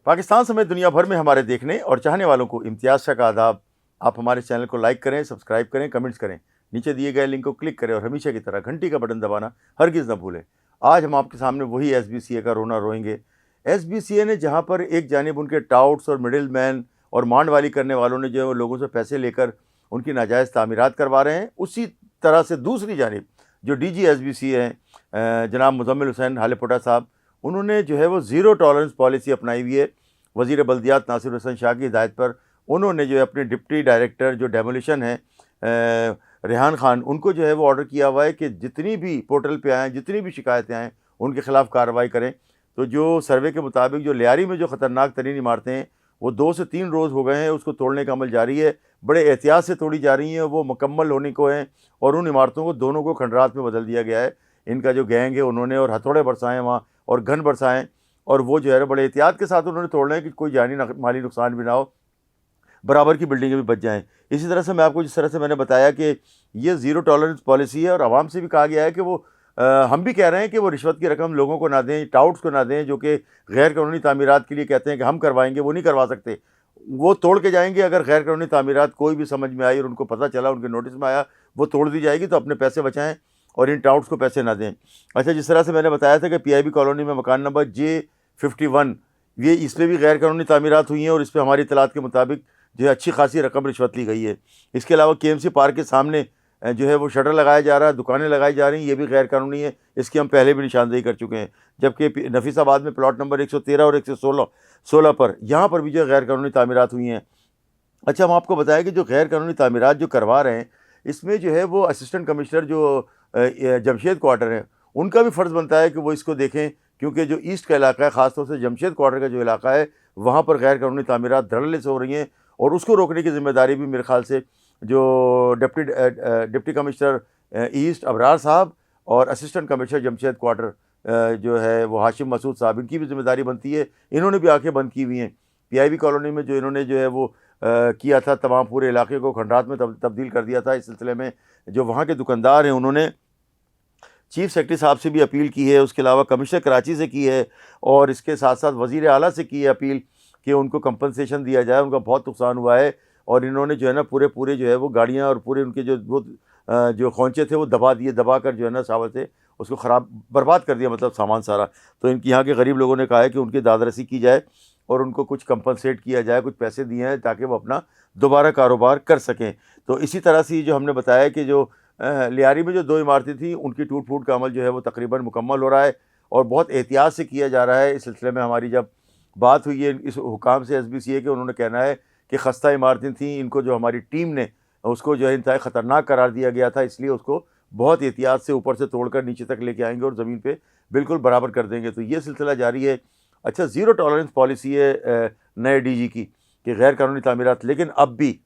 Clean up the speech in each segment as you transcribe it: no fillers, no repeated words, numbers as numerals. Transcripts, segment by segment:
पाकिस्तान समेत दुनिया भर में हमारे देखने और चाहने वालों को इम्तियाज़ शाह का आदाब। आप हमारे चैनल को लाइक करें, सब्सक्राइब करें, कमेंट्स करें, नीचे दिए गए लिंक को क्लिक करें और हमेशा की तरह घंटी का बटन दबाना हरगिज़ न भूलें। आज हम आपके सामने वही SBCA का रोना रोएंगे। SBCA ने जहां पर एक जानिब उनके टाउट्स और मिडिल मैन और मांडवाली करने वालों ने जो है लोगों से पैसे लेकर उनकी नाजायज़ तामीरात करवा रहे हैं, उसी तरह से दूसरी जानिब जो DG SBCA हैं जनाब मुज़म्मिल हुसैन हालेपुटा साहब, उन्होंने जो है वो ज़ीरो टॉलरेंस पॉलिसी अपनाई हुई है। वज़ीर बल्दियात नासिर हुसैन शाह की हिदायत पर उन्होंने जो है अपने डिप्टी डायरेक्टर जो डेमोलिशन है रेहान खान, उनको जो है वो ऑर्डर किया हुआ है कि जितनी भी पोर्टल पे आएँ, जितनी भी शिकायतें आएँ, उनके ख़िलाफ़ कार्रवाई करें। तो जो सर्वे के मुताबिक जो लियारी में जो ख़तरनाक तरीन इमारतें हैं वो 2 से 3 रोज़ हो गए हैं, उसको तोड़ने का अमल जारी है। बड़े एहतियात से तोड़ी जा रही हैं, वो मुकम्मल होने को हैं और उन इमारतों को दोनों को खंडरात में बदल दिया गया है। इनका जो गैंग है उन्होंने और हथौड़े बरसाएँ वहाँ और घन बरसाएँ और वो जो है बड़े एहतियात के साथ उन्होंने तोड़ना है कि कोई जानी माली नुकसान भी ना हो, बराबर की बिल्डिंगें भी बच जाएँ। इसी तरह से मैं आपको जिस तरह से मैंने बताया कि ये ज़ीरो टॉलरेंस पॉलिसी है और आवाम से भी कहा गया है कि वो हम भी कह रहे हैं कि वो रिश्वत की रकम लोगों को ना दें, टाउट्स को ना दें जो कि गैर कानूनी तामीरात के लिए कहते हैं कि हम करवाएंगे, वो नहीं करवा सकते। वो तोड़ के जाएंगे। अगर गैर कानूनी तामीरात कोई भी समझ में आई और उनको पता चला, उनके नोटिस में आया, वो तोड़ दी जाएगी। तो अपने पैसे बचाएँ और इन टाउट्स को पैसे ना दें। अच्छा, जिस तरह से मैंने बताया था कि PIB कॉलोनी में मकान नंबर J51, ये इस पर भी गैर कानूनी तामीरात हुई हैं और इस पर हमारी इतलात के मुताबिक जो है अच्छी खासी रकम रिश्वत ली गई है। इसके अलावा KMC पार्क के सामने जो है वो शटर लगाया जा रहा है, दुकानें लगाई जा रही हैं, ये भी गैर कानूनी है। इसकी हम पहले भी निशानदेही कर चुके हैं। जबकि नफीसाबाद में प्लॉट नंबर 113 और 116 पर यहाँ पर भी जो गैर कानूनी तामीरात हुई हैं। अच्छा, हम आपको बताएं कि जो गैर कानूनी तामीरात जो करवा रहे हैं, इसमें जो है वो असिस्टेंट कमिश्नर जो जमशेद क्वार्टर है, उनका भी फ़र्ज़ बनता है कि वो इसको देखें, क्योंकि जो ईस्ट का इलाका है, ख़ासतौर से जमशेद क्वार्टर का जो इलाका है, वहाँ पर गैर कानूनी तामीरात धड़ल्ले से हो रही हैं और उसको रोकने की ज़िम्मेदारी भी मेरे ख़्याल से जो डिप्टी कमिश्नर ईस्ट अबरार साहब और असिस्टेंट कमिश्नर जमशेद क्वार्टर जो है वो हाशिम मसूद साहब, इनकी भी ज़िम्मेदारी बनती है। इन्होंने भी आंखें बंद की हुई हैं। PIB कॉलोनी में जो इन्होंने जो है वो किया था, तमाम पूरे इलाके को खंडात में तब्दील कर दिया था। इस सिलसिले में जो वहाँ के दुकानदार हैं, उन्होंने चीफ़ सेक्रेटरी साहब से भी अपील की है, उसके अलावा कमिश्नर कराची से की है और इसके साथ साथ वज़ीर आला से की है अपील कि उनको कंपनसेशन दिया जाए, उनका बहुत नुकसान हुआ है। और इन्होंने जो है ना पूरे जो है वो गाड़ियाँ और पूरे उनके जो खोंचे थे वो दबा कर जो है ना शावर से उसको ख़राब बर्बाद कर दिया, मतलब सामान सारा। तो इनकी यहाँ के गरीब लोगों ने कहा है कि उनकी दादरसी की जाए और उनको कुछ कंपनसेट किया जाए, कुछ पैसे दिए हैं ताकि वो अपना दोबारा कारोबार कर सकें। तो इसी तरह से जो हमने बताया कि जो लियारी में जो 2 इमारतें थी, उनकी टूट फूट का अमल जो है वो तकरीबन मुकम्मल हो रहा है और बहुत एहतियात से किया जा रहा है। इस सिलसिले में हमारी जब बात हुई है इस हुकाम से SBCA के, उन्होंने कहना है कि खस्ता इमारतें थीं, इनको जो हमारी टीम ने उसको जो है इंतहाई ख़तरनाक करार दिया गया था, इसलिए उसको बहुत एहतियात से ऊपर से तोड़कर नीचे तक लेके आएंगे और ज़मीन पे बिल्कुल बराबर कर देंगे। तो ये सिलसिला जारी है। अच्छा, ज़ीरो टॉलरेंस पॉलिसी है नए DG की कि गैर कानूनी तामीरात, लेकिन अब भी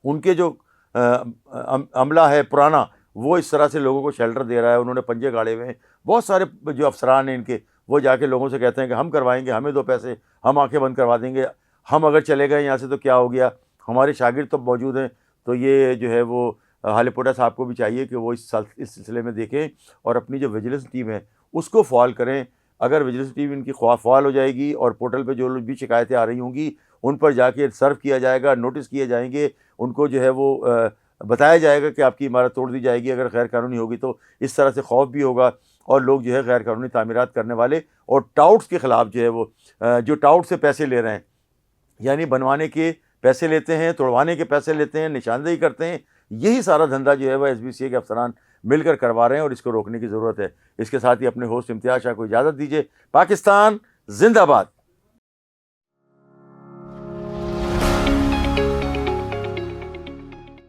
उनके जो अमला है पुराना, वो इस तरह से लोगों को शेल्टर दे रहा है। उन्होंने पंजे गाड़े हुए हैं। बहुत सारे जो अफसरान हैं इनके, वो जाके लोगों से कहते हैं कि हम करवाएंगे, हमें दो पैसे, हम आंखें बंद करवा देंगे, हम अगर चले गए यहाँ से तो क्या हो गया, हमारे शागिर्द तो मौजूद हैं। तो ये जो है वो हालेपुटा साहब को भी चाहिए कि वो इस सिलसिले में देखें और अपनी जो विजिलेंस टीम है उसको फॉल करें। अगर विजिलेंस टीम इनकी फॉल हो जाएगी और पोर्टल पे जो लोग भी शिकायतें आ रही होंगी उन पर जाके सर्व किया जाएगा, नोटिस किए जाएंगे, उनको जो है वो बताया जाएगा कि आपकी इमारत तोड़ दी जाएगी अगर गैर कानूनी होगी। तो इस तरह से खौफ भी होगा और लोग जो है गैर कानूनी तामीरात करने वाले और टाउट्स के ख़िलाफ़ जो है वो जो टाउट से पैसे ले रहे हैं, यानी बनवाने के पैसे लेते हैं, तोड़वाने के पैसे लेते हैं, निशानदेही करते हैं, यही सारा धंधा जो है वह SBCA के अफसरान मिलकर करवा रहे हैं और इसको रोकने की ज़रूरत है। इसके साथ ही अपने होस्ट इम्तियाज़ शाह को इजाज़त दीजिए। पाकिस्तान जिंदाबाद।